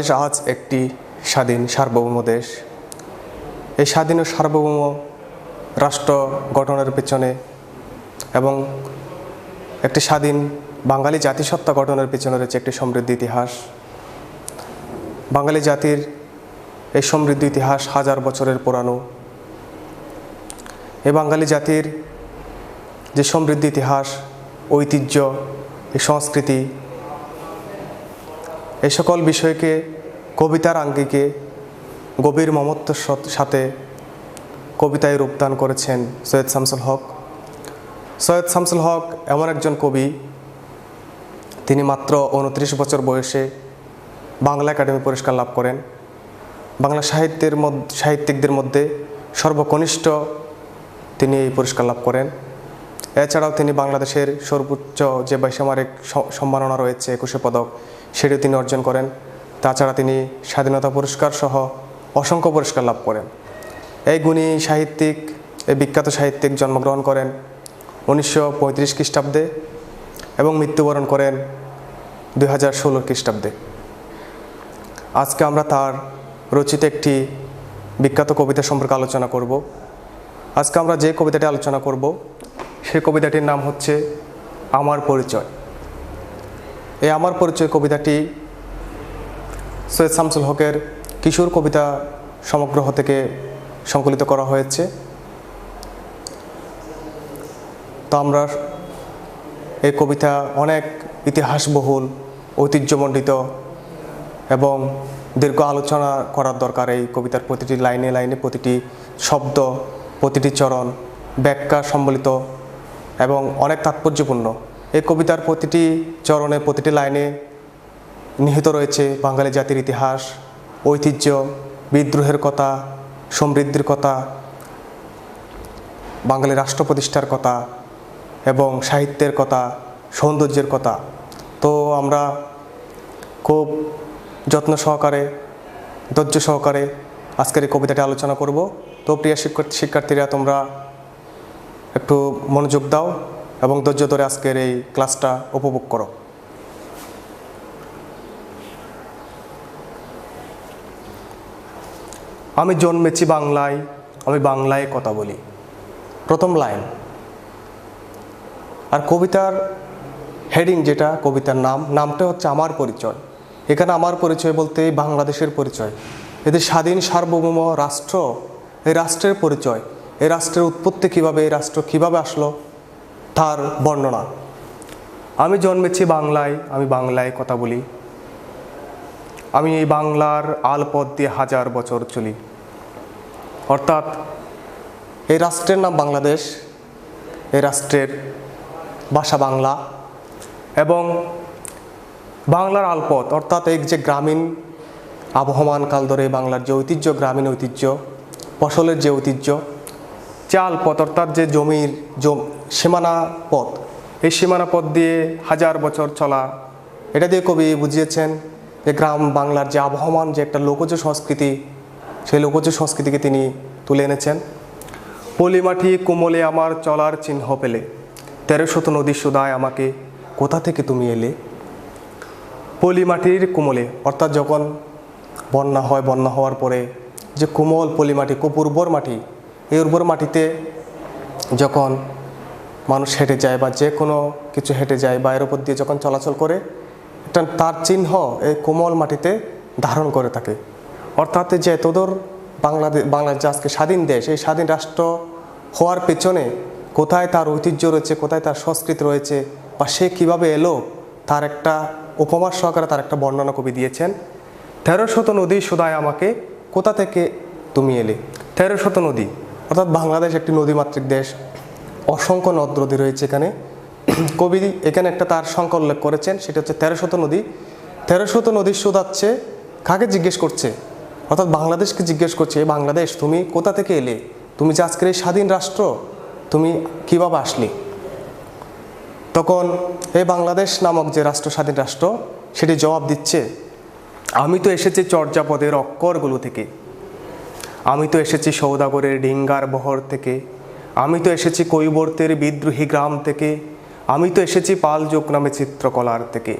বাংলাদেশ আজ একটি স্বাধীন সার্বভৌম দেশ। এই স্বাধীন ও সার্বভৌম রাষ্ট্র গঠনের পেছনে এবং একটি স্বাধীন বাঙালি জাতিসত্তা গঠনের পেছনে রয়েছে একটি সমৃদ্ধ ইতিহাস। বাঙালি জাতির এই সমৃদ্ধ ইতিহাস হাজার বছরের পুরানো। এই বাঙালি জাতির যে সমৃদ্ধ ইতিহাস, ঐতিহ্য, এই সংস্কৃতি, এই সকল বিষয়কে কবিতার আঙ্গিকে গভীর মমত্বের সাথে কবিতায় রূপদান করেছেন সৈয়দ শামসুল হক। সৈয়দ শামসুল হক এমন একজন কবি, তিনি মাত্র 29 বছর বয়সে বাংলা একাডেমি পুরস্কার লাভ করেন। বাংলা সাহিত্যিকদের মধ্যে সর্বকনিষ্ঠ তিনি এই পুরস্কার লাভ করেন। এছাড়াও তিনি বাংলাদেশের সর্বোচ্চ যে বেসামরিক সম্মাননা রয়েছে 21 পদক, সেটিও তিনি অর্জন করেন। তাছাড়া তিনি স্বাধীনতা পুরস্কার সহ অসংখ্য পুরস্কার লাভ করেন। এই গুণী সাহিত্যিক, এই বিখ্যাত সাহিত্যিক জন্মগ্রহণ করেন 1935 খ্রিস্টাব্দে এবং মৃত্যুবরণ করেন 2016 খ্রিস্টাব্দে। আজকে আমরা তার রচিত একটি বিখ্যাত কবিতা সম্পর্কে আলোচনা করব। আজকে আমরা যে কবিতাটি আলোচনা করব সেই কবিতাটির নাম হচ্ছে আমার পরিচয়। এই আমার পরিচয় কবিতাটি সৈয়দ শামসুল হকের কিশোর কবিতা সমগ্রহ থেকে সংকলিত করা হয়েছে। তো আমরা এই কবিতা অনেক ইতিহাসবহুল, ঐতিহ্যমণ্ডিত এবং দীর্ঘ আলোচনা করার দরকার। এই কবিতার প্রতিটি লাইনে লাইনে, প্রতিটি শব্দ, প্রতিটি চরণ ব্যাখ্যা সম্বলিত এবং অনেক তাৎপর্যপূর্ণ। এই কবিতার প্রতিটি চরণে, প্রতিটি লাইনে নিহিত রয়েছে বাঙালি জাতির ইতিহাস, ঐতিহ্য, বিদ্রোহের কথা, সমৃদ্ধির কথা, বাঙালি রাষ্ট্র প্রতিষ্ঠার কথা এবং সাহিত্যের কথা, সৌন্দর্যের কথা। তো আমরা খুব যত্ন সহকারে, ধৈর্য সহকারে আজকের এই কবিতাটি আলোচনা করব। তো প্রিয় শিক্ষার্থীরা, তোমরা একটু মনোযোগ দাও এবং ধৈর্য ধরে আজকের এই ক্লাসটা উপভোগ করো। আমি জন্মেছি বাংলায়, আমি বাংলায় কথা বলি, প্রথম লাইন। আর কবিতার হেডিং যেটা, কবিতার নামটা হচ্ছে আমার পরিচয়। এখানে আমার পরিচয় বলতে বাংলাদেশের পরিচয়, এদের স্বাধীন সার্বভৌম রাষ্ট্র, এই রাষ্ট্রের পরিচয়, এই রাষ্ট্রের উৎপত্তি কীভাবে, এই রাষ্ট্র কীভাবে আসলো তার বর্ণনা। আমি জন্মেছি বাংলায়, আমি বাংলায় কথা বলি, আমি এই বাংলার আলপথ দিয়ে হাজার বছর চলি। অর্থাৎ এই রাষ্ট্রের নাম বাংলাদেশ, এই রাষ্ট্রের ভাষা বাংলা এবং বাংলার আলপথ অর্থাৎ এই যে গ্রামীণ আবহমান কাল ধরে বাংলার যে ঐতিহ্য, গ্রামীণ ঐতিহ্য, ফসলের যে ঐতিহ্য, যে আলপথ অর্থাৎ যে জমির সীমানা পথ, এই সীমানা পথ দিয়ে হাজার বছর চলা, এটা দিয়ে কবি বুঝিয়েছেন যে গ্রাম বাংলার যে আবহমান যে একটা লোকজ সংস্কৃতি, সেই লোকজ সংস্কৃতিকে তিনি তুলে এনেছেন। পলিমাটি কোমলে আমার চলার চিহ্ন পেলে, 13শত নদী সুদায় আমাকে কোথা থেকে তুমি এলে। পলিমাটির কোমলে অর্থাৎ যখন বন্যা হয়, বন্যা হওয়ার পরে যে কোমল পলিমাটি, খুব উর্বর মাটি, এই উর্বর মাটিতে যখন মানুষ হেঁটে যায় বা যে কোনো কিছু হেঁটে যায় বা এর উপর দিয়ে যখন চলাচল করে, একটা তার চিহ্ন এই কোমল মাটিতে ধারণ করে থাকে। অর্থাৎ যে এতদূর বাংলাদেশ যে আজকে স্বাধীন দেশ, এই স্বাধীন রাষ্ট্র হওয়ার পেছনে কোথায় তার ঐতিহ্য রয়েছে, কোথায় তার সংস্কৃতি রয়েছে বা সে কীভাবে এলো, তার একটা উপমা সহকারে তার একটা বর্ণনা কবি দিয়েছেন। 13শত নদী সুদায় আমাকে কোথা থেকে তুমি এলে। 13শত নদী অর্থাৎ বাংলাদেশ একটি নদীমাতৃক দেশ, অসংখ্য নদ নদী রয়েছে এখানে। কবি এখানে একটা তার সংখ্যা উল্লেখ করেছেন, সেটা হচ্ছে 13শত নদী। 13শত নদী সুদাচ্ছে কাকে জিজ্ঞেস করছে, অর্থাৎ বাংলাদেশকে জিজ্ঞেস করছে, বাংলাদেশ তুমি কোথা থেকে এলে, তুমি যে আজকের এই স্বাধীন রাষ্ট্র, তুমি কীভাবে আসলে। তখন এই বাংলাদেশ নামক যে রাষ্ট্র, স্বাধীন রাষ্ট্র, সেটি জবাব দিচ্ছে, আমি তো এসেছি চর্যাপদের অক্ষরগুলো থেকে, আমি তো এসেছি সৌদাগরের ডিঙ্গার বহর থেকে, আমি তো এসেছি কৈবর্তের বিদ্রোহী গ্রাম থেকে, আমি তো এসেছি পাল যুগ নামে চিত্রকলার থেকে।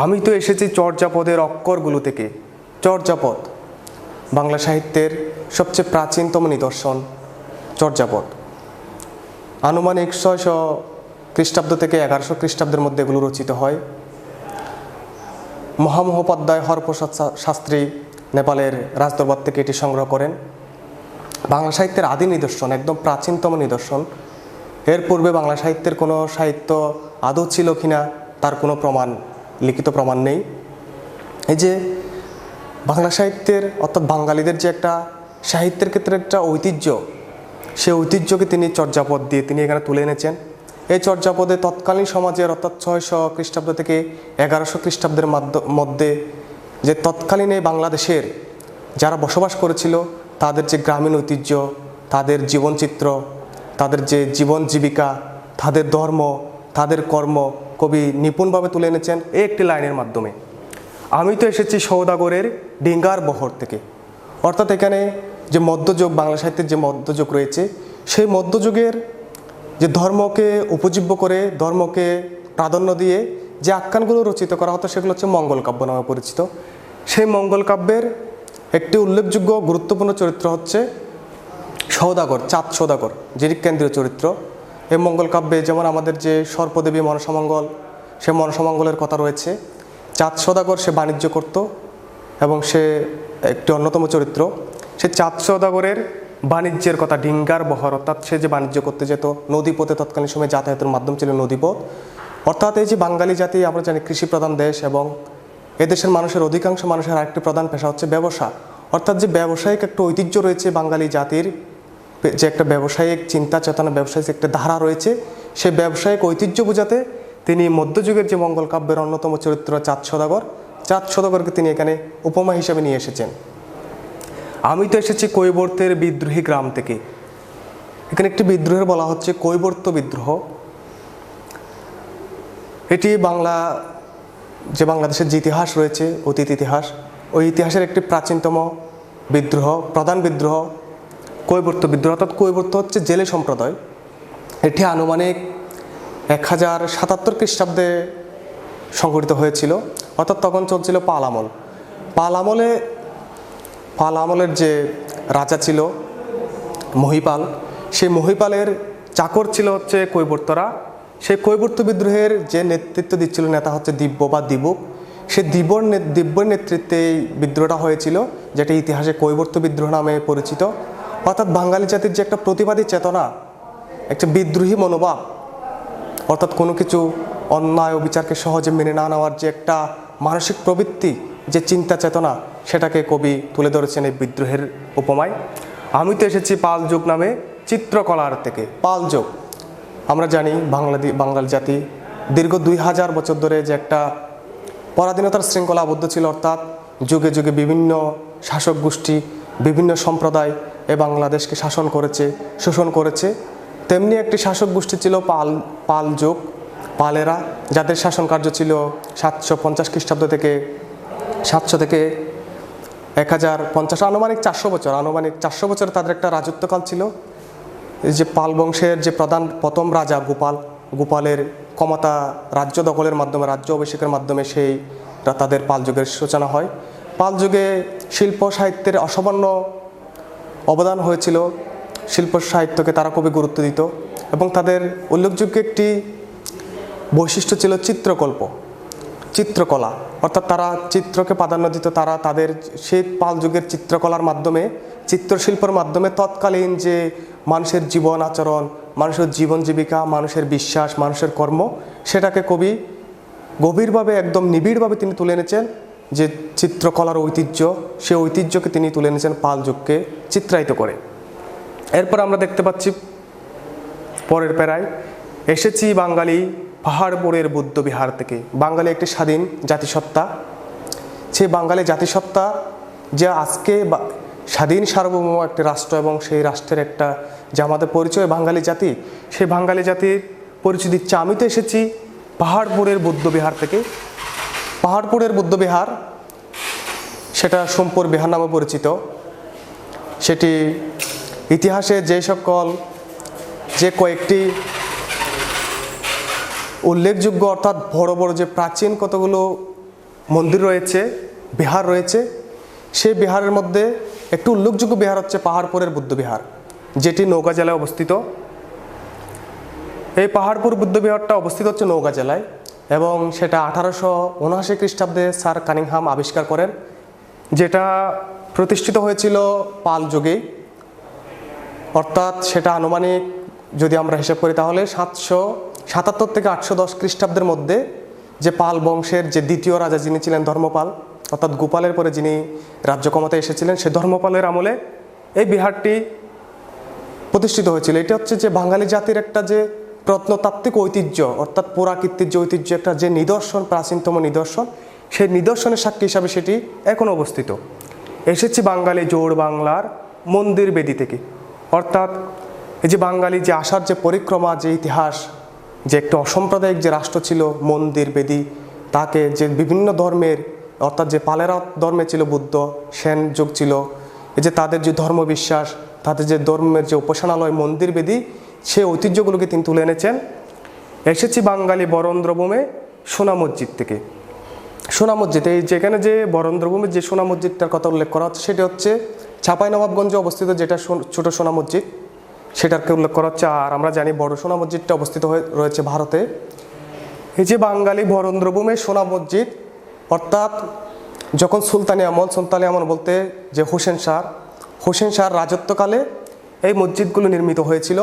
আমি তো এসেছি চর্যাপদের অক্ষরগুলো থেকে। চর্যাপদ বাংলা সাহিত্যের সবচেয়ে প্রাচীনতম নিদর্শন চর্যাপদ। আনুমানিক 600 খ্রিস্টাব্দ থেকে 1100 খ্রিস্টাব্দের মধ্যে এগুলো রচিত হয়। মহামহোপাধ্যায় হরপ্রসাদ শাস্ত্রী নেপালের রাজদরবার থেকে এটি সংগ্রহ করেন। বাংলা সাহিত্যের আদি নিদর্শন, একদম প্রাচীনতম নিদর্শন। এর পূর্বে বাংলা সাহিত্যের কোনো সাহিত্য আদৌ ছিল কিনা তার কোনো প্রমাণ, লিখিত প্রমাণ নেই। এই যে বাংলা সাহিত্যের অর্থাৎ বাঙালিদের যে একটা সাহিত্যের ক্ষেত্রে একটা ঐতিহ্য, সেই ঐতিহ্যকে তিনি চর্যাপদ দিয়ে তিনি এখানে তুলে এনেছেন। এই চর্যাপদে তৎকালীন সমাজের অর্থাৎ 600 খ্রিস্টাব্দ থেকে 1100 খ্রিস্টাব্দের মধ্যে যে তৎকালীন এই বাংলাদেশের যারা বসবাস করেছিল তাদের যে গ্রামীণ ঐতিহ্য, তাদের জীবনচিত্র, তাদের যে জীবন জীবিকা, তাদের ধর্ম, তাদের কর্ম কবি নিপুণভাবে তুলে এনেছেন এই একটি লাইনের মাধ্যমে। আমি তো এসেছি সওদাগরের ডিঙ্গার বহর থেকে। অর্থাৎ এখানে যে মধ্যযুগ, বাংলা সাহিত্যের যে মধ্যযুগ রয়েছে, সেই মধ্যযুগের যে ধর্মকে উপজীব্য করে, ধর্মকে প্রাধান্য দিয়ে যে আখ্যানগুলো রচিত করা হতো সেগুলো হচ্ছে মঙ্গল কাব্য নামে পরিচিত। সেই মঙ্গল কাব্যের একটি উল্লেখযোগ্য গুরুত্বপূর্ণ চরিত্র হচ্ছে সওদাগর, চাঁদ সওদাগর, যিনি কেন্দ্রীয় চরিত্র। এই মঙ্গল কাব্যে যেমন আমাদের যে সর্পদেবী মনসামঙ্গল, সে মনসামঙ্গলের কথা রয়েছে। চাঁদ সওদাগর সে বাণিজ্য করত এবং সে একটি অন্যতম চরিত্র। সে চাঁদ সওদাগরের বাণিজ্যের কথা, ডিঙ্গার বহর, অর্থাৎ সে যে বাণিজ্য করতে যেত নদীপথে, তৎকালীন সময় যাতায়াতের মাধ্যম ছিল নদীপথ। অর্থাৎ এই যে বাঙালি জাতি, আমরা জানি কৃষিপ্রধান দেশ এবং এদেশের মানুষের অধিকাংশ মানুষের আরেকটি প্রধান পেশা হচ্ছে ব্যবসা। অর্থাৎ যে ব্যবসায়িক একটা ঐতিহ্য রয়েছে বাঙালি জাতির, যে একটা ব্যবসায়িক চিন্তা চেতনা, ব্যবসায়িক একটা ধারা রয়েছে, সেই ব্যবসায়িক ঐতিহ্য বোঝাতে তিনি মধ্যযুগের যে মঙ্গল কাব্যের অন্যতম চরিত্র চাঁদ সওদাগরকে তিনি এখানে উপমা হিসেবে নিয়ে এসেছেন। আমি তো এসেছি কৈবর্তের বিদ্রোহী গ্রাম থেকে। এখানে একটি বিদ্রোহের বলা হচ্ছে কৈবর্ত বিদ্রোহ। এটি যে বাংলাদেশের যে ইতিহাস রয়েছে, অতীত ইতিহাস, ওই ইতিহাসের একটি প্রাচীনতম বিদ্রোহ, প্রধান বিদ্রোহ কৈবর্ত বিদ্রোহ। অর্থাৎ কৈবর্ত হচ্ছে জেলে সম্প্রদায়। এটি আনুমানিক 1077 খ্রিস্টাব্দে সংঘটিত হয়েছিল। অর্থাৎ তখন চলছিল পাল আমল। পাল আমলের যে রাজা ছিল মহিপাল, সেই মহিপালের চাকর ছিল হচ্ছে কৈবর্তরা। সেই কৈবর্ত বিদ্রোহের যে নেতৃত্ব দিচ্ছিল নেতা হচ্ছে দিব্য বা দিবুক। সে দিব্যর নেতৃত্বে এই বিদ্রোহটা হয়েছিল, যেটা ইতিহাসে কৈবর্ত বিদ্রোহ নামে পরিচিত। অর্থাৎ বাঙালি জাতির যে একটা প্রতিবাদী চেতনা, একটা বিদ্রোহী মনোভাব, অর্থাৎ কোনো কিছু অন্যায় ও বিচারকে সহজে মেনে না নেওয়ার যে একটা মানসিক প্রবৃত্তি, যে চিন্তা চেতনা, সেটাকে কবি তুলে ধরেছেন এই বিদ্রোহের উপমায়। আমি তো এসেছি পাল যুগ নামে চিত্রকলার থেকে। পাল যুগ আমরা জানি বাঙালি জাতি দীর্ঘ 2000 বছর ধরে যে একটা পরাধীনতার শৃঙ্খলা আবদ্ধ ছিল। অর্থাৎ যুগে যুগে বিভিন্ন শাসক গোষ্ঠী, বিভিন্ন সম্প্রদায় এ বাংলাদেশকে শাসন করেছে, শোষণ করেছে। তেমনি একটি শাসক গোষ্ঠী ছিল পাল যুগ, পালেরা, যাদের শাসন কার্য ছিল 750 খ্রিস্টাব্দ থেকে 700 থেকে 1050, আনুমানিক 400 বছর তাদের একটা রাজত্বকাল ছিল। এই যে পাল বংশের যে প্রথম রাজা গোপালের ক্ষমতা রাজ্য দখলের মাধ্যমে, রাজ্য অভিষেকের মাধ্যমে তাদের পাল যুগের সূচনা হয়। পাল যুগে শিল্প সাহিত্যের অসামান্য অবদান হয়েছিল। শিল্প সাহিত্যকে তারা খুবই গুরুত্ব দিত এবং তাদের উল্লেখযোগ্য একটি বৈশিষ্ট্য ছিল চিত্রকলা। অর্থাৎ তারা চিত্রকে প্রাধান্য দিত। তারা তাদের সেই পাল যুগের চিত্রকলার মাধ্যমে, চিত্রশিল্পের মাধ্যমে তৎকালীন যে মানুষের জীবন আচরণ, মানুষের জীবন জীবিকা, মানুষের বিশ্বাস, মানুষের কর্ম, সেটাকে কবি গভীরভাবে, একদম নিবিড়ভাবে তিনি তুলে এনেছেন। যে চিত্রকলার ঐতিহ্য, সেই ঐতিহ্যকে তিনি তুলে এনেছেন পাল যুগকে চিত্রায়িত করে। এরপর আমরা দেখতে পাচ্ছি পরের প্যারায়, এসেছি বাঙালি পাহাড়পুরের বুদ্ধবিহার থেকে। বাঙালি একটি স্বাধীন জাতিসত্তা। সেই বাঙালি জাতিসত্তা যে আজকে স্বাধীন সার্বভৌম একটি রাষ্ট্র এবং সেই রাষ্ট্রের একটা যে আমাদের পরিচয় বাঙালি জাতি, সেই বাঙালি জাতির পরিচয় দিচ্ছে আমি তো এসেছি পাহাড়পুরের বুদ্ধবিহার থেকে। পাহাড়পুরের বুদ্ধবিহার সেটা সোমপুর বিহার নামে পরিচিত। সেটি ইতিহাসে যে কয়েকটি উল্লেখযোগ্য, অর্থাৎ বড় বড় যে প্রাচীন কতগুলো মন্দির রয়েছে, বিহার রয়েছে। সেই বিহারের মধ্যে একটি উল্লেখযোগ্য বিহার হচ্ছে পাহাড়পুরের বুদ্ধ বিহার, যেটি নওগাঁ জেলায় অবস্থিত। এই পাহাড়পুর বুদ্ধ বিহারটা অবস্থিত হচ্ছে নওগাঁ জেলায়, এবং সেটা 1879 খ্রিস্টাব্দে স্যার কানিংহাম আবিষ্কার করেন, যেটা প্রতিষ্ঠিত হয়েছিল পাল যুগে। অর্থাৎ সেটা আনুমানিক যদি আমরা হিসাব করি তাহলে 777 থেকে 810 খ্রিস্টাব্দের মধ্যে যে পাল বংশের যে দ্বিতীয় রাজা যিনি ছিলেন ধর্মপাল, অর্থাৎ গোপালের পরে যিনি রাজ্য ক্ষমতায় এসেছিলেন, সে ধর্মপালের আমলে এই বিহারটি প্রতিষ্ঠিত হয়েছিল। এটা হচ্ছে যে বাঙালি জাতির একটা যে প্রত্নতাত্ত্বিক ঐতিহ্য, অর্থাৎ পুরাকীর্তির যে ঐতিহ্য, একটা যে নিদর্শন, প্রাচীনতম নিদর্শন, সেই নিদর্শনের সাক্ষী হিসাবে সেটি এখন অবস্থিত। এসেছি বাঙালি জোড় বাংলার মন্দির বেদি থেকে। অর্থাৎ এই যে বাঙালি যে আসার যে পরিক্রমা, যে ইতিহাস, যে একটা অসাম্প্রদায়িক যে রাষ্ট্র ছিল মন্দির বেদি, তাকে যে বিভিন্ন ধর্মের, অর্থাৎ যে পালেরা ধর্মে ছিল বুদ্ধ, সেন যুগ ছিল, এই যে তাদের যে ধর্মবিশ্বাস, তাদের যে ধর্মের যে উপাসনালয় মন্দির বেদি, সেই ঐতিহ্যগুলোকে তিনি তুলে এনেছেন। এসেছি বাঙালি বরেন্দ্রভূমে সোনা মসজিদ থেকে। সোনা মসজিদ, এই যেখানে যে বরেন্দ্রভূমির যে সোনা মসজিদটার কথা উল্লেখ করা হচ্ছে, সেটা হচ্ছে চাঁপাইনবাবগঞ্জে অবস্থিত, যেটা ছোট সোনা মসজিদ, সেটাকে উল্লেখ করা হচ্ছে। আর আমরা জানি বড় সোনা মসজিদটা অবস্থিত রয়েছে ভারতে। এই যে বাঙালি বরেন্দ্রভূমে সোনা মসজিদ, অর্থাৎ যখন সুলতানি আমল বলতে যে হোসেন শাহর রাজত্বকালে এই মসজিদগুলো নির্মিত হয়েছিল।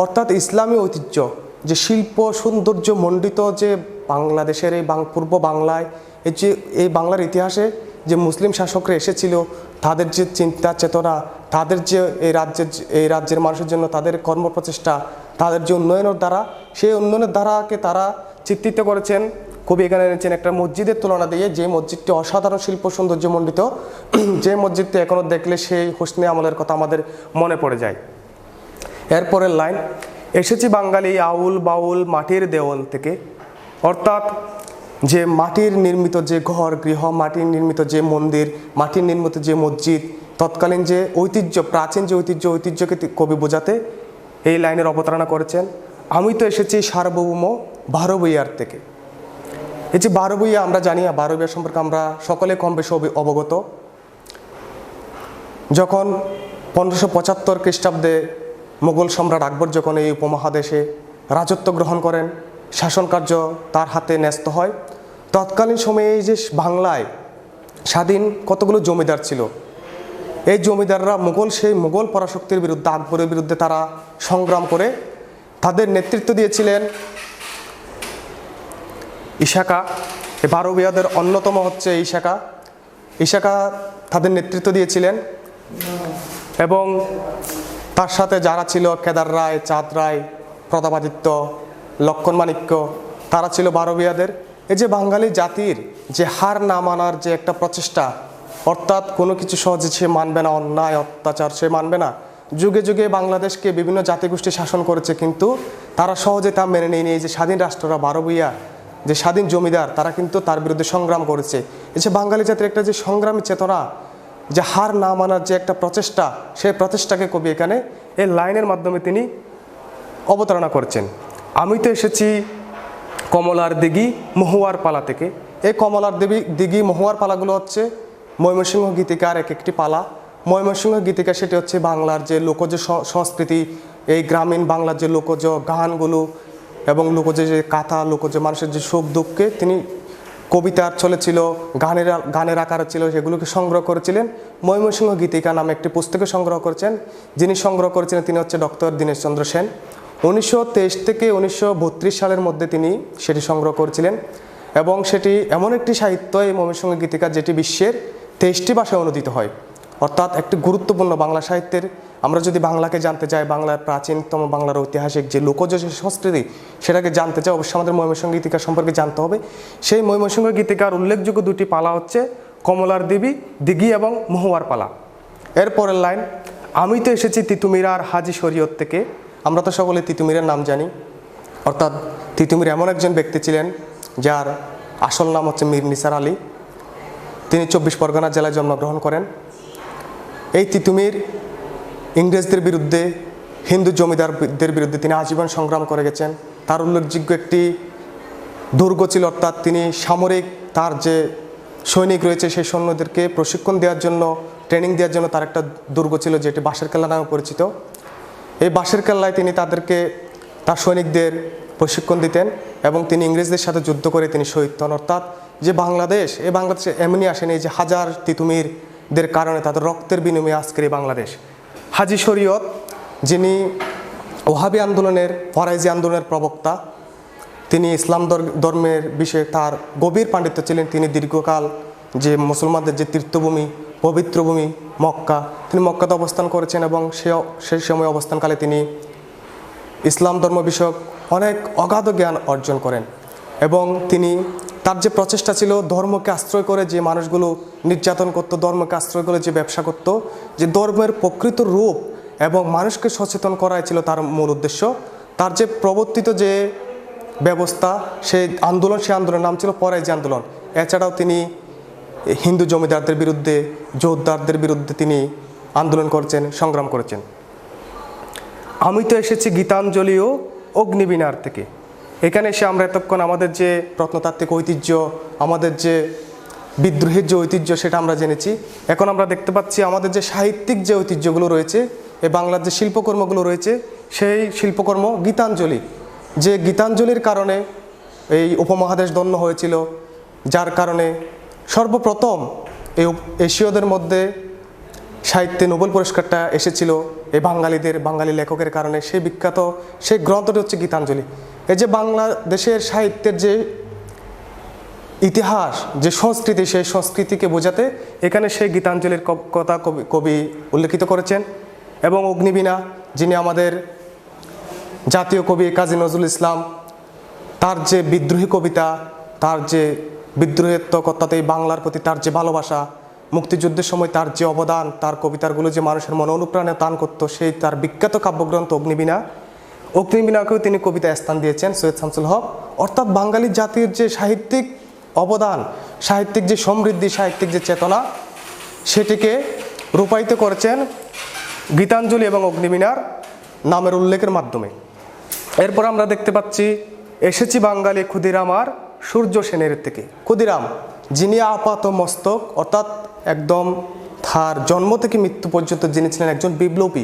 অর্থাৎ ইসলামী ঐতিহ্য, যে শিল্প সৌন্দর্য মণ্ডিত যে বাংলাদেশের এই পূর্ব বাংলায়, এই বাংলার ইতিহাসে যে মুসলিম শাসকরা এসেছিল, তাদের যে চিন্তা চেতনা, তাদের যে এই রাজ্যের মানুষের জন্য তাদের কর্মপ্রচেষ্টা, তাদের যে উন্নয়নের দ্বারা, সেই উন্নয়নের দ্বারাকে তারা চিত্রিত করেছেন। কবি এখানে এনেছেন একটা মসজিদের তুলনা দিয়ে, যে মসজিদটি অসাধারণ শিল্প সৌন্দর্য মণ্ডিত, যে মসজিদটি এখনও দেখলে সেই হোসনি আমলের কথা আমাদের মনে পড়ে যায়। এরপরের লাইন, এসেছি বাঙালি আউল বাউল মাটির দেওয়াল থেকে। অর্থাৎ যে মাটির নির্মিত যে ঘর গৃহ, মাটির নির্মিত যে মন্দির, মাটির নির্মিত যে মসজিদ, তৎকালীন যে ঐতিহ্য, প্রাচীন যে ঐতিহ্যকে কবি বোঝাতে এই লাইনের অবতারণা করেছেন। আমি তো এসেছি সার্বভৌম বারোভূঁইয়ার থেকে। এই যে বারোভূঁইয়া, আমরা জানি বারোভূঁইয়া সম্পর্কে আমরা সকলে কম বেশি অবগত। যখন 1575 খ্রিস্টাব্দে মোগল সম্রাট আকবর যখন এই উপমহাদেশে রাজত্ব গ্রহণ করেন, শাসন কার্য তার হাতে ন্যস্ত হয়, তৎকালীন সময়ে এই যে বাংলায় স্বাধীন কতগুলো জমিদার ছিল, এই জমিদাররা সেই মোগল পরাশক্তির বিরুদ্ধে, আকবরের বিরুদ্ধে তারা সংগ্রাম করে তাদের নেতৃত্ব দিয়েছিলেন ইশাকা। এই বারোভূঁইয়াদের অন্যতম হচ্ছে ইশাকা তাদের নেতৃত্ব দিয়েছিলেন। এবং তার সাথে যারা ছিল কেদার রায়, চাঁদ রায়, প্রতাপাদিত্য, লক্ষণ মাণিক্য, তারা ছিল বারোভূঁইয়াদের। এই যে বাঙালি জাতির যে হার না মানার যে একটা প্রচেষ্টা, অর্থাৎ কোনো কিছু সহজে সে মানবে না, অন্যায় অত্যাচার সে মানবে না। যুগে যুগে বাংলাদেশকে বিভিন্ন জাতিগোষ্ঠী শাসন করেছে, কিন্তু তারা সহজে তা মেনে নেয়নি। এই যে স্বাধীন রাষ্ট্ররা বারোভূঁইয়া, যে স্বাধীন জমিদার, তারা কিন্তু তার বিরুদ্ধে সংগ্রাম করেছে। এই যে বাঙালি জাতির একটা যে সংগ্রামী চেতনা, যে হার না মানার যে একটা প্রচেষ্টা, সেই প্রচেষ্টাকে কবি এখানে এই লাইনের মাধ্যমে তিনি অবতারণা করছেন। আমি তো এসেছি কমলার দিঘি মহুয়ার পালা থেকে। এই কমলার দিঘি মহুয়ার পালাগুলো হচ্ছে ময়মনসিংহ গীতিকার একটি পালা। ময়মনসিংহ গীতিকা সেটি হচ্ছে বাংলার যে লোকজ সংস্কৃতি, এই গ্রামীণ বাংলার যে লোকজ গানগুলো এবং লোকজ যে কাথা, লোকজ মানুষের যে সুখ দুঃখকে তিনি কবিতার ছলে ছিল, গানের আকারে ছিল, সেগুলোকে সংগ্রহ করেছিলেন। ময়মনসিংহ গীতিকা নামে একটি পুস্তকে সংগ্রহ করেছেন। যিনি সংগ্রহ করেছিলেন তিনি হচ্ছে ডক্টর দীনেশচন্দ্র সেন। 1923 থেকে 1932 সালের মধ্যে তিনি সেটি সংগ্রহ করেছিলেন, এবং সেটি এমন একটি সাহিত্য, এই ময়মনসিংহ গীতিকা, যেটি বিশ্বের 23টি ভাষায় অনুদিত হয়। অর্থাৎ একটি গুরুত্বপূর্ণ বাংলা সাহিত্যের, আমরা যদি বাংলাকে জানতে চাই, বাংলার প্রাচীনতম বাংলার ঐতিহাসিক যে লোকজ সংস্কৃতি, সেটাকে জানতে চাই, অবশ্যই আমাদের ময়মনসিংহ গীতিকা সম্পর্কে জানতে হবে। সেই ময়মনসিংহ গীতিকার উল্লেখযোগ্য দুটি পালা হচ্ছে কমলার দিঘি এবং মহুয়ার পালা। এরপরের লাইন, আমি তো এসেছি তিতুমিরার হাজি শরীয়ত থেকে। আমরা তো সকলে তিতুমিরের নাম জানি। অর্থাৎ তিতুমির এমন একজন ব্যক্তি ছিলেন যার আসল নাম হচ্ছে মীর নিসার আলী। তিনি 24 পরগনা জেলায় জন্মগ্রহণ করেন। এই তিতুমির ইংরেজদের বিরুদ্ধে, হিন্দু জমিদারদের বিরুদ্ধে তিনি আজীবন সংগ্রাম করে গেছেন। তার উল্লেখযোগ্য একটি দুর্গ ছিল, অর্থাৎ তিনি সামরিক তার যে সৈনিক রয়েছে সেই সৈন্যদেরকে প্রশিক্ষণ দেওয়ার জন্য, ট্রেনিং দেওয়ার জন্য তার একটা দুর্গ ছিল যেটি বাঁশের কেল্লা নামে পরিচিত। এই বাঁশের কেল্লায় তিনি তার সৈনিকদের প্রশিক্ষণ দিতেন এবং তিনি ইংরেজদের সাথে যুদ্ধ করে তিনি শহীদ হন। অর্থাৎ যে বাংলাদেশে এমনি আসেনি যে হাজার তিতুমিরদের কারণে তাদের রক্তের বিনিময়ে আজকের এই বাংলাদেশ। হাজী শরীয়ত, যিনি ওহাবী আন্দোলনের, ফরাইজি আন্দোলনের প্রবক্তা, তিনি ইসলাম ধর্মের বিষয়ে তার গভীর পাণ্ডিত্য ছিলেন। তিনি দীর্ঘকাল যে মুসলমানদের যে তীর্থভূমি, পবিত্র ভূমি মক্কা, তিনি মক্কাতে অবস্থান করেছেন এবং সেই সময় অবস্থানকালে তিনি ইসলাম ধর্ম বিষয়ক অনেক অগাধ জ্ঞান অর্জন করেন এবং তার যে প্রচেষ্টা ছিল ধর্মকে আশ্রয় করে যে মানুষগুলো নির্যাতন করত, ধর্মকে আশ্রয় করে যে ব্যবসা করত, যে ধর্মের প্রকৃত রূপ এবং মানুষকে সচেতন করাই ছিল তার মূল উদ্দেশ্য। তার যে প্রবর্তিত যে ব্যবস্থা, সেই আন্দোলনের নাম ছিল ফরাইজি আন্দোলন। এছাড়াও তিনি হিন্দু জমিদারদের বিরুদ্ধে, জোরদারদের বিরুদ্ধে তিনি আন্দোলন করেছেন, সংগ্রাম করেছেন। আমি তো এসেছি গীতাঞ্জলি ও অগ্নিবীণার থেকে। এখানে এসে আমরা এতক্ষণ আমাদের যে প্রত্নতাত্ত্বিক ঐতিহ্য, আমাদের যে বিদ্রোহের যে ঐতিহ্য সেটা আমরা জেনেছি। এখন আমরা দেখতে পাচ্ছি আমাদের যে সাহিত্যিক যে ঐতিহ্যগুলো রয়েছে, এই বাংলার যে শিল্পকর্মগুলো রয়েছে, সেই শিল্পকর্ম গীতাঞ্জলি, যে গীতাঞ্জলির কারণে এই উপমহাদেশ ধন্য হয়েছিল, যার কারণে সর্বপ্রথম এই এশীয়দের মধ্যে সাহিত্যে নোবেল পুরস্কারটা এসেছিল এই বাঙালি লেখকের কারণে। সেই গ্রন্থটি হচ্ছে গীতাঞ্জলি। এই যে বাংলাদেশের সাহিত্যের যে ইতিহাস, যে সংস্কৃতি, সেই সংস্কৃতিকে বোঝাতে এখানে সেই গীতাঞ্জলির কথা কবি উল্লেখিত করেছেন। এবং অগ্নিবীণা, যিনি আমাদের জাতীয় কবি কাজী নজরুল ইসলাম, তার যে বিদ্রোহী কবিতা, তার যে বিদ্রোহেত্মক, অর্থাৎ এই বাংলার প্রতি তার যে ভালোবাসা, মুক্তিযুদ্ধের সময় তার যে অবদান, তার কবিতাগুলো যে মানুষের মনে অনুপ্রাণে দান করতো, সেই তার বিখ্যাত কাব্যগ্রন্থ অগ্নিবীণাকেও তিনি কবিতায় স্থান দিয়েছেন, সৈয়দ শামসুল হক। অর্থাৎ বাঙালি জাতির যে সাহিত্যিক অবদান, সাহিত্যিক যে সমৃদ্ধি, সাহিত্যিক যে চেতনা, সেটিকে রূপায়িত করেছেন গীতাঞ্জলি এবং অগ্নিবীণার নামের উল্লেখের মাধ্যমে। এরপর আমরা দেখতে পাচ্ছি এসেছি বাঙালি ক্ষুদিরাম আর সূর্য সেনের থেকে। ক্ষুদিরাম, যিনি আপাত মস্তক, অর্থাৎ একদম তার জন্ম থেকে মৃত্যু পর্যন্ত যিনি ছিলেন একজন বিপ্লবী,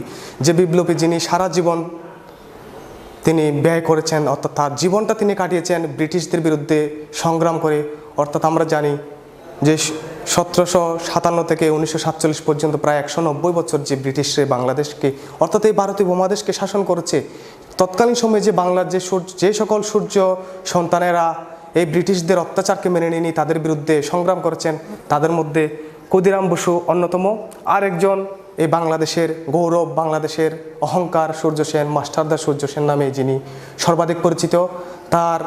যিনি সারা জীবন তিনি ব্যয় করেছেন, অর্থাৎ তার জীবনটা তিনি কাটিয়েছেন ব্রিটিশদের বিরুদ্ধে সংগ্রাম করে। অর্থাৎ আমরা জানি যে 1757 থেকে 1947 পর্যন্ত প্রায় 190 বছর যে ব্রিটিশরা বাংলাদেশকে, অর্থাৎ এই ভারতীয় উপমহাদেশকে শাসন করেছে, তৎকালীন সময়ে যে বাংলার যে সকল সূর্য সন্তানেরা এই ব্রিটিশদের অত্যাচারকে মেনে নিয়ে তাদের বিরুদ্ধে সংগ্রাম করেছেন, তাদের মধ্যে ক্ষুদিরাম বসু অন্যতম। আরেকজন এই বাংলাদেশের গৌরব, বাংলাদেশের অহংকার সূর্য সেন, মাস্টারদা সূর্য সেন নামে যিনি সর্বাধিক পরিচিত। তার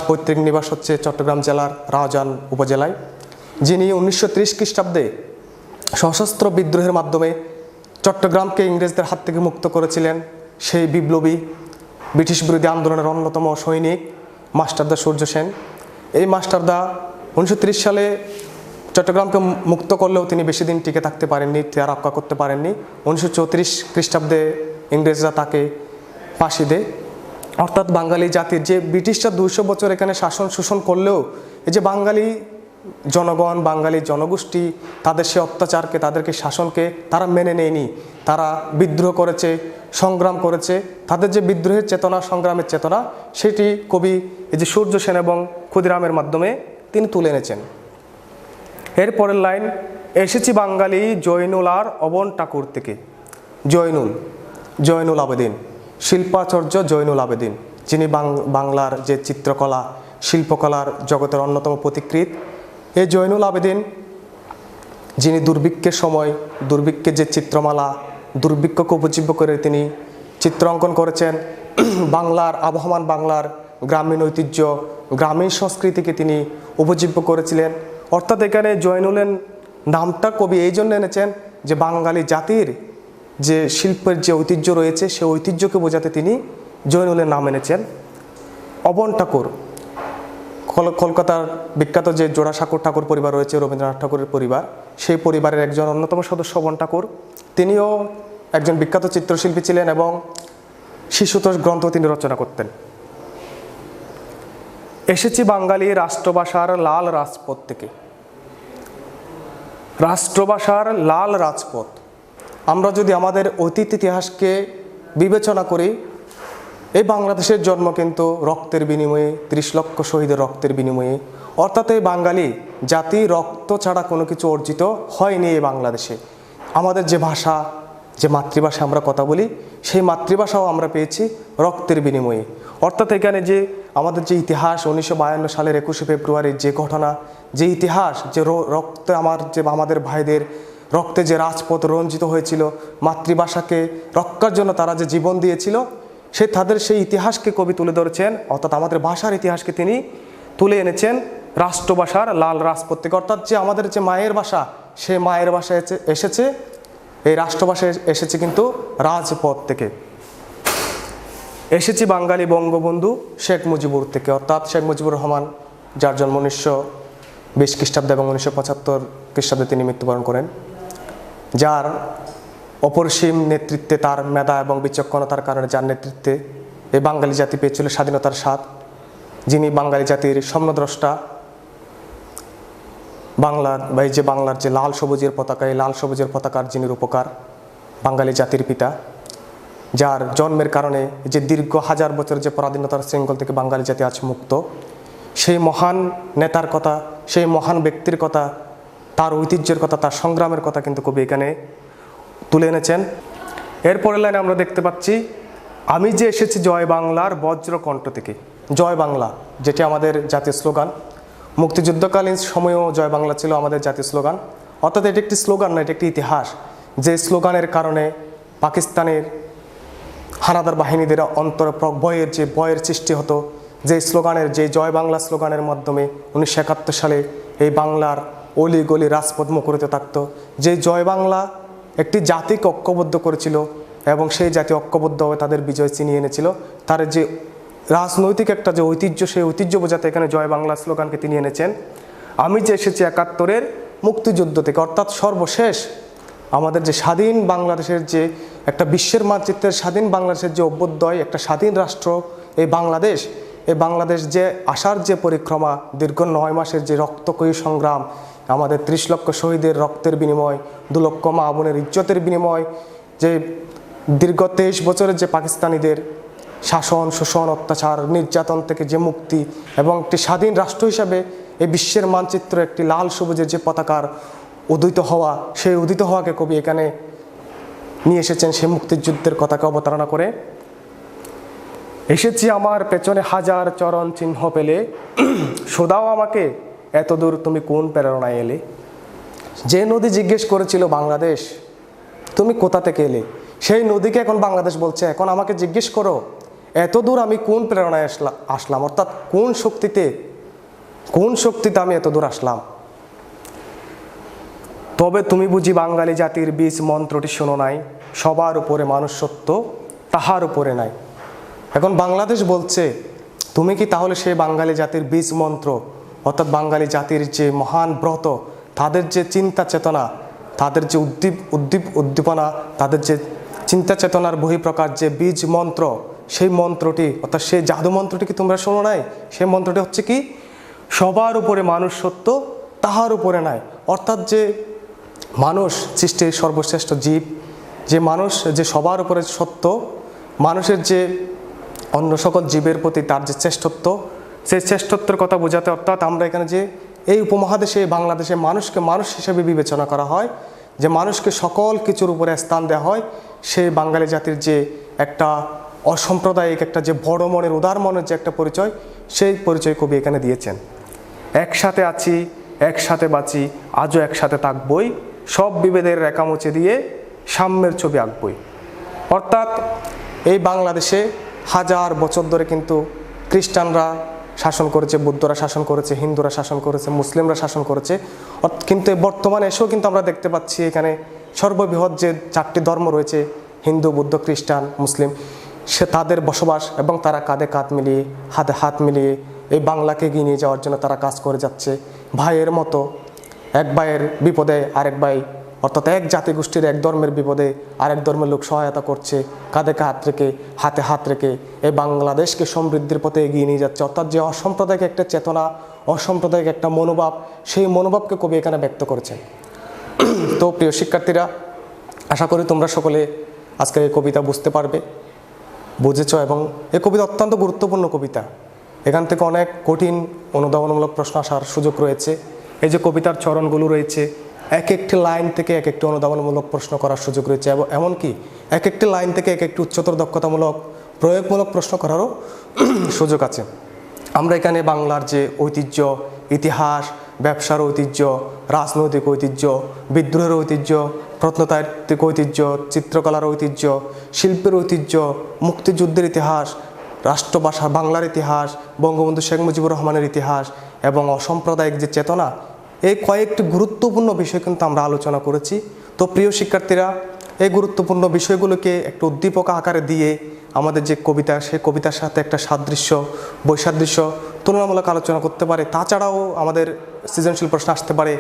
পৈতৃক নিবাস হচ্ছে চট্টগ্রাম জেলার রাউজান উপজেলায়, যিনি 1930 খ্রিস্টাব্দে সশস্ত্র বিদ্রোহের মাধ্যমে চট্টগ্রামকে ইংরেজদের হাত থেকে মুক্ত করেছিলেন। সেই বিপ্লবী, ব্রিটিশ বিরোধী আন্দোলনের অন্যতম সৈনিক মাস্টারদা সূর্য সেন। এই মাস্টারদা 1930 সালে চট্টগ্রামকে মুক্ত করলেও তিনি বেশি দিন টিকে থাকতে পারেননি, তা রক্ষা করতে পারেননি। 1934 খ্রিস্টাব্দে ইংরেজরা তাকে ফাঁসি দেয়। অর্থাৎ বাঙালি জাতির যে ব্রিটিশরা 200 বছর এখানে শাসন শোষণ করলেও এই যে বাঙালি জনগণ, বাঙালি জনগোষ্ঠী তাদের সে অত্যাচারকে, তাদেরকে শাসনকে তারা মেনে নেয়নি। তারা বিদ্রোহ করেছে, সংগ্রাম করেছে। তাদের যে বিদ্রোহের চেতনা, সংগ্রামের চেতনা, সেটি কবি এই যে সূর্য সেন এবং ক্ষুদিরামের মাধ্যমে তিনি তুলে এনেছেন। এরপরের লাইন, এসেছি বাঙালি জয়নুল আর অবন ঠাকুর থেকে। জয়নুল আবেদিন, শিল্পাচার্য জয়নুল আবেদিন, যিনি বাংলার যে চিত্রকলা, শিল্পকলার জগতের অন্যতম পথিকৃৎ। এই জয়নুল আবেদিন, যিনি দুর্ভিক্ষের সময় দুর্ভিক্ষের যে চিত্রমালা, দুর্ভিক্ষকে উপজীব্য করে তিনি চিত্র অঙ্কন করেছেন। বাংলার আবহমান, বাংলার গ্রামীণ ঐতিহ্য, গ্রামীণ সংস্কৃতিকে তিনি উপজীব্য করেছিলেন। অর্থাৎ এখানে জয়নুলের নামটা কবি এই জন্য এনেছেন যে বাঙালি জাতির যে শিল্পের যে ঐতিহ্য রয়েছে, সেই ঐতিহ্যকে বোঝাতে তিনি জয়নুলের নাম এনেছেন। অবন ঠাকুর, কলকাতার বিখ্যাত যে জোড়াসাঁকোর ঠাকুর পরিবার রয়েছে, রবীন্দ্রনাথ ঠাকুরের পরিবার, সেই পরিবারের একজন অন্যতম সদস্য অবন ঠাকুর। তিনিও একজন বিখ্যাত চিত্রশিল্পী ছিলেন এবং শিশুতোষ গ্রন্থ তিনি রচনা করতেন। এসেছি বাঙালি রাষ্ট্রভাষার লাল রাজপথ থেকে। রাষ্ট্রভাষার লাল রাজপথ, আমরা যদি আমাদের অতীত ইতিহাসকে বিবেচনা করি, এই বাংলাদেশের জন্ম কিন্তু রক্তের বিনিময়ে, 30 লক্ষ শহীদের রক্তের বিনিময়ে। অর্থাৎ এই বাঙালি জাতি রক্ত ছাড়া কোনো কিছু অর্জিত হয়নি এই বাংলাদেশে। আমাদের যে ভাষা, যে মাতৃভাষা আমরা কথা বলি, সেই মাতৃভাষাও আমরা পেয়েছি রক্তের বিনিময়ে। অর্থাৎ এখানে যে আমাদের যে ইতিহাস, 1952 সালের 21শে ফেব্রুয়ারির যে ঘটনা, যে ইতিহাস, যে রক্তে আমাদের ভাইদের রক্তে যে রাজপথ রঞ্জিত হয়েছিল, মাতৃভাষাকে রক্ষার জন্য তারা যে জীবন দিয়েছিল, তাদের সেই ইতিহাসকে কবি তুলে ধরেছেন। অর্থাৎ আমাদের ভাষার ইতিহাসকে তিনি তুলে এনেছেন রাষ্ট্রভাষার লাল রাজপথ থেকে। অর্থাৎ যে আমাদের যে মায়ের ভাষা, সে মায়ের ভাষা এসেছে, এই রাষ্ট্রভাষা এসেছে কিন্তু রাজপথ থেকে। এসেছি বাঙালি বঙ্গবন্ধু শেখ মুজিবুর থেকে। অর্থাৎ শেখ মুজিবুর রহমান, যার জন্ম 1920 খ্রিস্টাব্দে এবং 1975 খ্রিস্টাব্দে তিনি মৃত্যুবরণ করেন, যার অপরিসীম নেতৃত্বে, তার মেধা এবং বিচক্ষণতার কারণে, যার নেতৃত্বে এই বাঙালি জাতি পেয়েছিল স্বাধীনতার স্বাদ, যিনি বাঙালি জাতির স্বপ্নদ্রষ্টা। বাংলার যে লাল সবুজের পতাকা, এই লাল সবুজের পতাকার যিনি রূপকার, বাঙালি জাতির পিতা, যার জন্মের কারণে যে দীর্ঘ হাজার বছর যে পরাধীনতার শৃঙ্খল থেকে বাঙালি জাতি আজ মুক্ত, সেই মহান নেতার কথা, সেই মহান ব্যক্তির কথা, তার ঐতিহ্যের কথা, তার সংগ্রামের কথা কিন্তু কবি এখানে তুলে এনেছেন। এরপরের লাইনে আমরা দেখতে পাচ্ছি, আমি যে এসেছি জয় বাংলার বজ্রকণ্ঠ থেকে। জয় বাংলা, যেটি আমাদের জাতীয় স্লোগান, মুক্তিযুদ্ধকালীন সময়েও জয় বাংলা ছিল আমাদের জাতীয় স্লোগান। অর্থাৎ এটি একটি স্লোগান না, এটি একটি ইতিহাস। যে স্লোগানের কারণে পাকিস্তানের হানাদার বাহিনীদের অন্তরে ভয়ের সৃষ্টি হতো, যে স্লোগানের, যে জয় বাংলা স্লোগানের মাধ্যমে 1971 সালে এই বাংলার অলি গলি রাজপথ মুখরিত থাকতো। যে জয় বাংলা একটি জাতিকে ঐক্যবদ্ধ করেছিল এবং সেই জাতি ঐক্যবদ্ধ হয়ে তাদের বিজয় ছিনিয়ে এনেছিল। তার যে রাজনৈতিক একটা যে ঐতিহ্য, সেই ঐতিহ্য বোঝাতে এখানে জয় বাংলা স্লোগানকে তিনি এনেছেন। আমি যে এসেছি 71-এর মুক্তিযুদ্ধ থেকে। অর্থাৎ সর্বশেষ আমাদের যে স্বাধীন বাংলাদেশের যে একটা বিশ্বের মানচিত্রের স্বাধীন বাংলাদেশের যে অভ্যুদয়, একটা স্বাধীন রাষ্ট্র এই বাংলাদেশ যে আসার যে পরিক্রমা, দীর্ঘ 9 মাসের যে রক্তক্ষয়ী সংগ্রাম, আমাদের 30 লক্ষ শহীদের রক্তের বিনিময়, 2 লক্ষ মা বোনের ইজ্জতের বিনিময়, যে দীর্ঘ 23 বছরের যে পাকিস্তানিদের শাসন, শোষণ, অত্যাচার, নির্যাতন থেকে যে মুক্তি, এবং একটি স্বাধীন রাষ্ট্র হিসাবে এই বিশ্বের মানচিত্র একটি লাল সবুজের যে পতাকার উদিত হওয়া, সেই উদিত হওয়াকে কবি এখানে নিয়ে এসেছেন সেই মুক্তিযুদ্ধের কথাকে অবতারণা করে। এসেছি আমার পেছনে হাজার চরণ চিহ্ন পেলে, শোধাও আমাকে এত দূর তুমি কোন প্রেরণায় এলে। যে নদী জিজ্ঞেস করেছিল বাংলাদেশ তুমি কোথা থেকে এলে, সেই নদীকে এখন বাংলাদেশ বলছে, এখন আমাকে জিজ্ঞেস করো এত দূর আমি কোন প্রেরণায় আসলাম। অর্থাৎ কোন শক্তিতে আমি এত দূর আসলাম। তবে তুমি বুঝি বাঙালি জাতির বীজ মন্ত্রটি শোনো নাই, সবার উপরে মানুষ সত্য তাহার উপরে নাই। এখন বাংলাদেশ বলছে, তুমি কি তাহলে সেই বাঙালি জাতির বীজ মন্ত্র, অর্থাৎ বাঙালি জাতির যে মহান ব্রত, তাদের যে চিন্তা চেতনা, তাদের যে উদ্দীপনা, তাদের যে চিন্তা চেতনার বহিঃপ্রকাশ যে বীজ মন্ত্র, সেই মন্ত্রটি, অর্থাৎ সেই জাদু মন্ত্রটি কি তোমরা শোনো নাই? সেই মন্ত্রটি হচ্ছে কি, সবার উপরে মানুষ সত্য তাহার উপরে নাই। অর্থাৎ যে মানুষ সৃষ্টির সর্বশ্রেষ্ঠ জীব, যে মানুষ যে সবার উপরে সত্য, মানুষের যে অন্য সকল জীবের প্রতি তার যে শ্রেষ্ঠত্ব, সেই শ্রেষ্ঠত্বের কথা বোঝাতে, অর্থাৎ আমরা এখানে যে এই উপমহাদেশে বাংলাদেশে মানুষকে মানুষ হিসেবে বিবেচনা করা হয়, যে মানুষকে সকল কিছুর উপরে স্থান দেওয়া হয়, সেই বাঙালি জাতির যে একটা অসাম্প্রদায়িক একটা যে বড় মনের উদার মনের যে একটা পরিচয়, সেই পরিচয় কবি এখানে দিয়েছেন। একসাথে আছি একসাথে বাঁচি আজও একসাথে থাকবই, সব বিভেদের রেখা মুছে দিয়ে সাম্যের ছবি আঁকবই। অর্থাৎ এই বাংলাদেশে হাজার বছর ধরে কিন্তু খ্রিস্টানরা শাসন করেছে, বুদ্ধরা শাসন করেছে, হিন্দুরা শাসন করেছে, মুসলিমরা শাসন করেছে। কিন্তু বর্তমানে এসেও কিন্তু আমরা দেখতে পাচ্ছি এখানে সর্ববৃহৎ যে 4টি ধর্ম রয়েছে, হিন্দু, বুদ্ধ, খ্রিস্টান, মুসলিম, সে তাদের বসবাস, এবং তারা কাঁধে কাঁধ মিলিয়ে, হাতে হাত মিলিয়ে এই বাংলাকে এগিয়ে নিয়ে যাওয়ার জন্য তারা কাজ করে যাচ্ছে। ভাইয়ের মতো, এক ভাইয়ের বিপদে আরেক ভাই অর্থাৎ এক জাতিগোষ্ঠীর এক ধর্মের বিপদে আরেক ধর্মের লোক সহায়তা করছে, কাঁধে হাত রেখে হাতে হাত রেখে এই বাংলাদেশকে সমৃদ্ধির পথে এগিয়ে নিয়ে যাচ্ছে। অর্থাৎ যে অসাম্প্রদায়িক একটা চেতনা, অসাম্প্রদায়িক একটা মনোভাব, সেই মনোভাবকে কবি এখানে ব্যক্ত করেছেন। তো প্রিয় শিক্ষার্থীরা, আশা করি তোমরা সকলে আজকের এই কবিতা বুঝতে পারবে, বুঝেছ। এবং এই কবিতা অত্যন্ত গুরুত্বপূর্ণ কবিতা। এখান থেকে অনেক কঠিন অনুধাবনমূলক প্রশ্ন আসার সুযোগ রয়েছে। এই যে কবিতার চরণগুলো রয়েছে, এক একটি লাইন থেকে এক একটি অনুধাবনমূলক প্রশ্ন করার সুযোগ রয়েছে, এবং এমনকি এক একটি লাইন থেকে এক একটি উচ্চতর দক্ষতামূলক প্রয়োগমূলক প্রশ্ন করারও সুযোগ আছে। আমরা এখানে বাংলার যে ঐতিহ্য, ইতিহাস, ব্যবসার ঐতিহ্য, রাজনৈতিক ঐতিহ্য, বিদ্রোহের ঐতিহ্য, প্রত্নতাত্ত্বিক ঐতিহ্য, চিত্রকলার ঐতিহ্য, শিল্পের ঐতিহ্য, মুক্তিযুদ্ধের ইতিহাস, রাষ্ট্রভাষা বাংলার ইতিহাস, বঙ্গবন্ধু শেখ মুজিবুর রহমানের ইতিহাস এবং অসাম্প্রদায়িক যে চেতনা, এই কয়েকটি গুরুত্বপূর্ণ বিষয় কিন্তু আমরা আলোচনা করেছি। তো প্রিয় শিক্ষার্থীরা, এই গুরুত্বপূর্ণ বিষয়গুলোকে একটু উদ্দীপক আকারে দিয়ে আমাদের যে কবিতা, সেই কবিতার সাথে একটা সাদৃশ্য, বৈসাদৃশ্য, তুলনামূলক আলোচনা করতে পারে। তাছাড়াও আমাদের সৃজনশীল প্রশ্ন আসতে পারে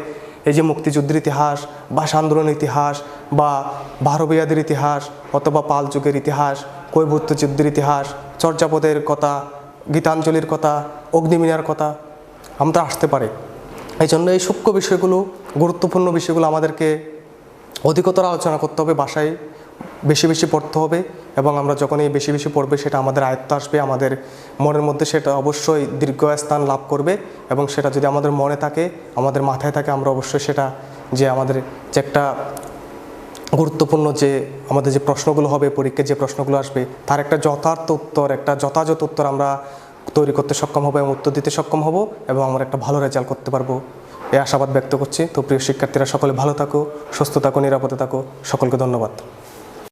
এই যে মুক্তিযুদ্ধের ইতিহাস, ভাষা আন্দোলনের ইতিহাস, বা ভারবিয়াদের ইতিহাস, অথবা পাল যুগের ইতিহাস, কৈবর্ত যুদ্ধের ইতিহাস, চর্যাপদের কথা, গীতাঞ্জলির কথা, অগ্নিমিনার কথা আমরা আসতে পারে। এই জন্য এই সূক্ষ্ম বিষয়গুলো, গুরুত্বপূর্ণ বিষয়গুলো আমাদেরকে অধিকতর আলোচনা করতে হবে, ভাষায় বেশি বেশি পড়তে হবে। এবং আমরা যখন এই বেশি বেশি পড়বে, সেটা আমাদের আয়ত্ত আসবে, আমাদের মনের মধ্যে সেটা অবশ্যই দীর্ঘস্থান লাভ করবে। এবং সেটা যদি আমাদের মনে থাকে, আমাদের মাথায় থাকে, আমরা অবশ্যই সেটা যে আমাদের যে একটা গুরুত্বপূর্ণ যে আমাদের যে প্রশ্নগুলো হবে, পরীক্ষায় যে প্রশ্নগুলো আসবে, তার একটা যথার্থ উত্তর, একটা যথাযথ উত্তর আমরা তৈরি করতে সক্ষম হবো এবং উত্তর দিতে সক্ষম হব, এবং আমরা একটা ভালো রেজাল্ট করতে পারবো, এই আশাবাদ ব্যক্ত করছি। তো প্রিয় শিক্ষার্থীরা, সকলে ভালো থাকো, সুস্থ থাকো, নিরাপদে থাকো। সকলকে ধন্যবাদ।